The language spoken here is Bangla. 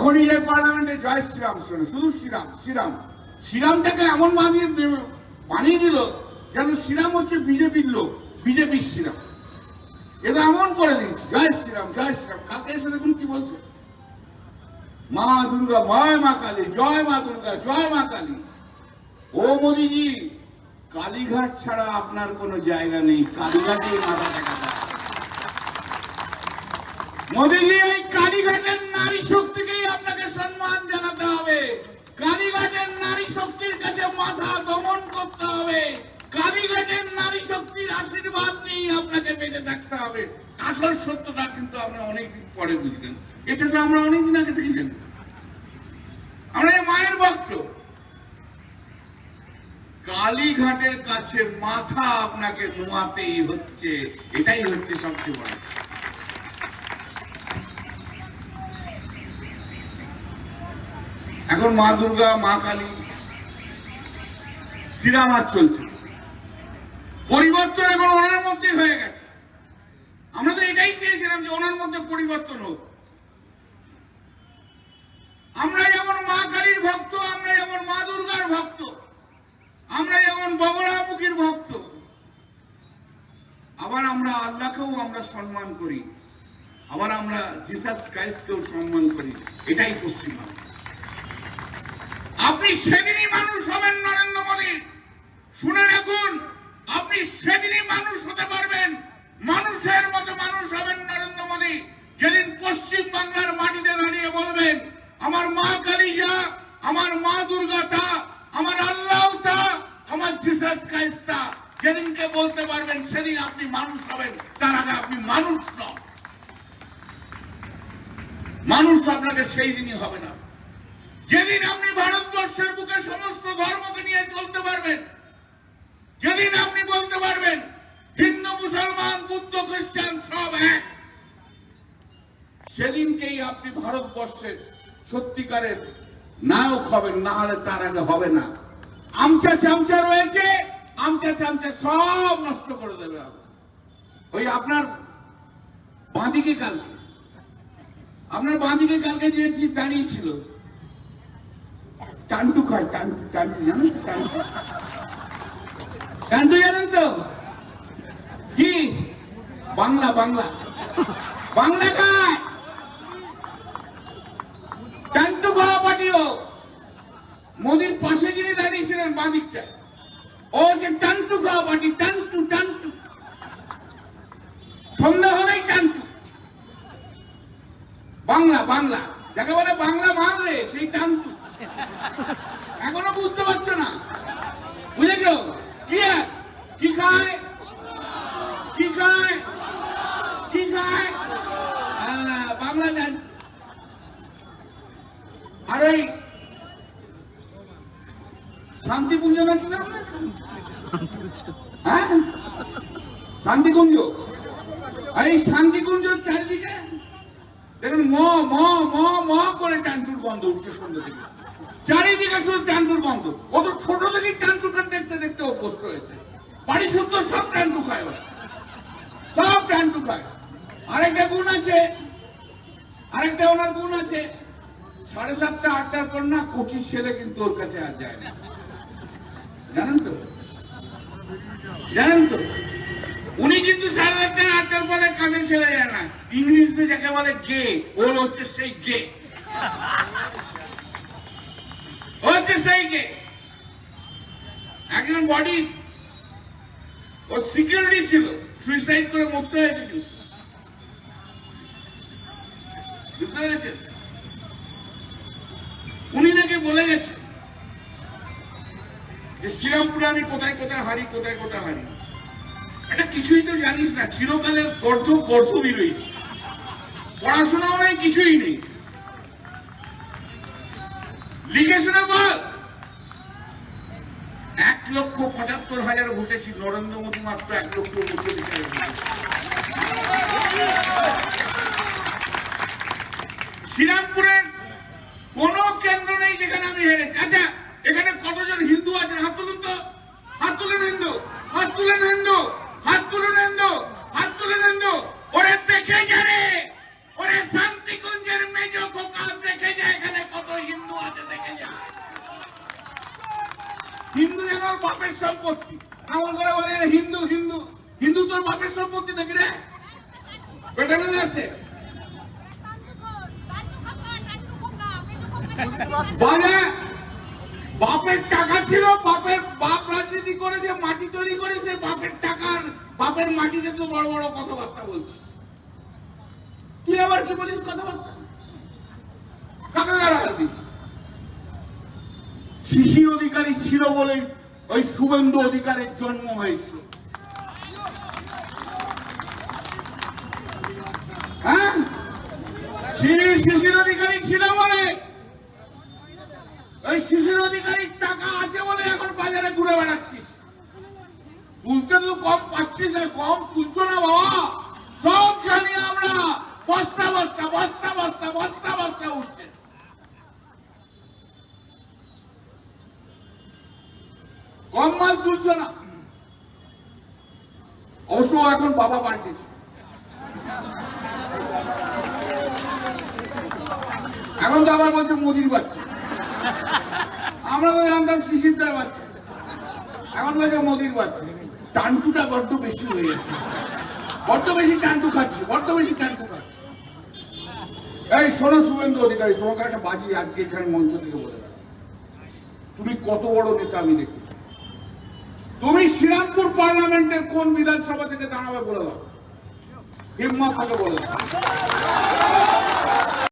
যখনই যে পার্লামেন্টে জয় শ্রীরাম শোনে, শুধু শ্রীরাম শ্রীরাম, শ্রীরামটাকে এমন বানিয়ে দিল যেন শ্রীরাম হচ্ছে বিজেপির লোক, বিজেপির শ্রীরাম। এটা এমন করে দিয়েছে, জয় শ্রীরাম জয় শ্রীরাম। কালকে এসে দেখুন কি বলছে, মা দুর্গা জয় মা কালী, জয় মা দুর্গা জয় মা কালী। ও মোদিজি, কালীঘাট ছাড়া আপনার কোনো জায়গা নেই, কালীঘাটে মাথা টেকাতে। মোদিজি, এই কালীঘাটের নারী শক্তিকেই আপনাকে সম্মান জানাতে হবে, কালীঘাটের নারী শক্তির কাছে মাথা দমন করতে হবে, কালীঘাটের নারী শক্তির আশীর্বাদ নিয়ে আপনাকে বেঁচে থাকতে হবে। আসল সত্যটা কিন্তু আমরা অনেকদিন পরে বুঝলেন, এটা তো আমরা অনেকদিন আগে থেকে জানি। আমরা মায়ের ভক্ত, কালীঘাটের কাছে মাথা আপনাকে নোয়াতেই হচ্ছে, এটাই হচ্ছে সবচেয়ে বড়। এখন মা দুর্গা মা কালী শ্রীরাম আর চলছে, পরিবর্তন এখন ওনার মধ্যে হয়ে গেছে। আমরা তো এটাই চেয়েছিলাম যে ওনার মধ্যে পরিবর্তন হোক। আমরা যেমন মা কালীর ভক্ত, আমরা যেমন মা দুর্গার ভক্ত, আমরা যেমন বগলামুখীর ভক্ত, আবার আমরা আল্লাহকেও আমরা সম্মান করি, আবার আমরা জিসাস ক্রাইস্টকেও সম্মান করি। এটাই পশ্চিমবঙ্গ। আপনি সেদিনই মানুষ হবেন নরেন্দ্র মোদী, শুনে রাখুন, আপনি সেদিনই মানুষ হতে পারবেন, মানুষের মতো মানুষ হবেন নরেন্দ্র মোদী, যেদিন পশ্চিম বাংলার মাটিতে দাঁড়িয়ে বলবেন আমার মা কালী যা, আমার মা দুর্গা তা, আমার আল্লাহ তা, আমার জিসাস ক্রাইস্ট তা। যেদিনকে বলতে পারবেন সেদিন আপনি মানুষ হবেন, তার আগে আপনি মানুষ নন। মানুষ আপনাকে সেই দিনই হবে না যেদিন আপনি ভারতবর্ষের বুকে সমস্ত ধর্মকে নিয়ে চলতে পারবেন, যেদিন আপনি বলতে পারবেন হিন্দু মুসলমান বুদ্ধ খ্রিস্টান সব এক, সেদিনকেই আপনি ভারতবর্ষের সত্যিকারের নায়ক হবেন, না হলে তার আগে হবে না। আমচা চামচা রয়েছে, আমচা চামচা সব নষ্ট করে দেবে। ওই আপনার বাঁদিকে কালকে, আপনার বাঁদিকে কালকে যে দাঁড়িয়েছিল টান্টু খায়, টান্টু টান্টু জানেন তো, টান্টু টান্টু জানেন তো কি? বাংলা বাংলা বাংলা খায়, টান্টু খাওয়া পার্টিও। মোদির পাশে যিনি দাঁড়িয়েছিলেন বাঁদিকটায়, ও যে টান্টু খাওয়া পার্টি, টান্টু টান্টু, সন্ধ্যা হলেই টান্টু। বাংলা বাংলা যাকে বলে বাংলা মানলে সেই টান্টু। এখনো বুঝতে পারছো না? বুঝেছ কি? কি খায়, কি খায়, কি খায়? বাংলা টান্টু। আর ওই শান্তিকুঞ্জ না কি নাম, হ্যাঁ শান্তিকুঞ্জ, আর এই শান্তিকুঞ্জের চারিদিকে দেখুন ম ম ম ম করে টান্টুর গন্ধ উঠছে সন্ধ্যা থেকে, চারিদিকে শুধু টান্টুর গন্ধ। ও তো ছোট থেকেই টান্টুকে দেখতে দেখতে অভ্যস্ত হয়েছে, বাড়ি শুদ্ধ সব টান্টু খায়, ওরা সব টান্টু খায়। আরেকটা গুণ আছে, আরেকটা ওনার গুণ আছে, 7:30 8টার পর না কোচি ছেলে কিন্তু ওর কাছে আর যায় না, জানেন তো, জানেন তো। উনি কিন্তু 7:30 8টার পরে কাজে ছেলে যায় না, ইংলিশে যাকে বলে গে, ওর হচ্ছে সেই গে, হচ্ছে সেই গে। একজন বডি ওর সিকিউরিটি ছিল, সুইসাইড করে মরতে হয়েছে, কিন্তু বুঝতে পেরেছেন? উনি নাকি বলে গেছে যে শ্রীরামপুরে আমি কোথায় কোথায় হারি, কোথায় কোথায় হারি। এটা কিছুই তো জানিস না, চিরকালের গর্ধ গর্ধ বিরোধী, পড়াশোনাও নাই, কিছুই নেই, লিখে শুনে বল। 1,75,000 ভোটে ছিল, নরেন্দ্র মোদী মাত্র 1,40,000। শ্রীরামপুরের কোন কেন্দ্র নেই যেখানে আমি হেরেছি। আচ্ছা, এখানে কতজন হিন্দু আছেন? হাত তুলুন তো, হাত তুলেন হিন্দু, হাত তুলেন হিন্দু, হাত তুলুন হিন্দু, হাত তুলেন হিন্দু। ওরে দেখে যারে, ওরে শান্তিকুঞ্জের মেজ খোকা দেখে যায় সম্পত্তি, এমন করে বলে হিন্দু হিন্দু হিন্দু তোর বাপের সম্পত্তি দেখি রে পেটে মেলে আছে। বলে বাপের টাকা ছিল, বাপ রাজনীতি করে যে মাটি তৈরি করে সে বাপের টাকার বাপের মাটিতে তো বড় বড় কথাবার্তা বলছিস। তুই আবার কি বলিস কথাবার্তা? কাকে গালাগাল দিস? শিশির অধিকারী ছিল বলে ওই শুভেন্দু অধিকারের জন্ম হয়েছিল। হ্যাঁ, শিশির অধিকারী ছিল বলে, ওই শিশির অধিকারীর টাকা আছে বলে এখন বাজারে ঘুরে বেড়াচ্ছিস। তুলতে তো কম পাচ্ছিস না, কম তুলছো না বাবা। সব জানি আমরা, বস্তা বস্তা বস্তা বস্তা বস্তা বস্তা উঠছে। কম মাল তুলছো না। অবশ্য এখন বাবা পাল্টেছে, এখন তো আবার বলছে মোদির বাচ্চা। আমরা তো জানতাম শিশিরদার বাচ্চা, এখন বলছে মোদির বাচ্চা। টান্টুটা বড্ড বেশি হয়ে যাচ্ছে, বড্ড বেশি টান্টু খাচ্ছে, বড্ড বেশি টান্টু খাচ্ছে। এই শোনো শুভেন্দু অধিকারী, তোমাকে একটা বাজি আজকে এখানে মঞ্চ থেকে বলে দেয়, তুমি কত বড় নেতা আমি দেখতেছি। তুমি শ্রীরামপুর পার্লামেন্টের কোন বিধানসভা থেকে দাঁড়াবে বলে দাও, হিম্মত থাকে বলে দাও।